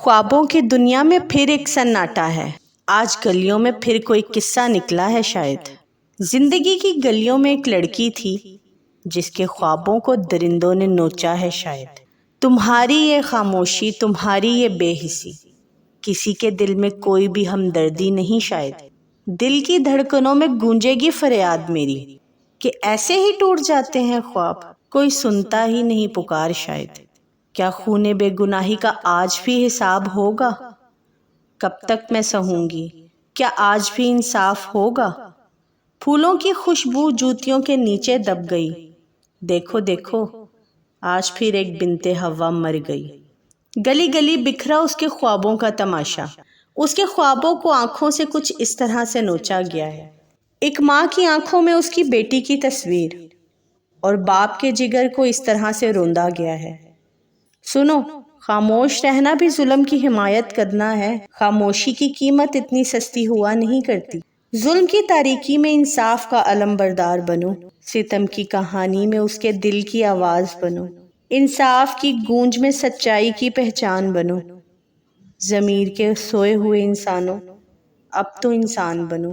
خوابوں کی دنیا میں پھر ایک سناٹا ہے۔ آج گلیوں میں پھر کوئی قصہ نکلا ہے شاید۔ زندگی کی گلیوں میں ایک لڑکی تھی جس کے خوابوں کو درندوں نے نوچا ہے شاید۔ تمہاری یہ خاموشی، تمہاری یہ بے حسی، کسی کے دل میں کوئی بھی ہمدردی نہیں شاید۔ دل کی دھڑکنوں میں گونجے گی فریاد میری کہ ایسے ہی ٹوٹ جاتے ہیں خواب، کوئی سنتا ہی نہیں پکار شاید۔ کیا خون بے گناہی کا آج بھی حساب ہوگا؟ کب تک میں سہوں گی؟ کیا آج بھی انصاف ہوگا؟ پھولوں کی خوشبو جوتیوں کے نیچے دب گئی، دیکھو دیکھو آج پھر ایک بنت حوا مر گئی۔ گلی گلی بکھرا اس کے خوابوں کا تماشا، اس کے خوابوں کو آنکھوں سے کچھ اس طرح سے نوچا گیا ہے۔ ایک ماں کی آنکھوں میں اس کی بیٹی کی تصویر، اور باپ کے جگر کو اس طرح سے روندا گیا ہے۔ سنو، خاموش رہنا بھی ظلم کی حمایت کرنا ہے۔ خاموشی کی قیمت اتنی سستی ہوا نہیں کرتی۔ ظلم کی تاریکی میں انصاف کا علم بردار بنو، ستم کی کہانی میں اس کے دل کی آواز بنو، انصاف کی گونج میں سچائی کی پہچان بنو۔ ضمیر کے سوئے ہوئے انسانوں، اب تو انسان بنو۔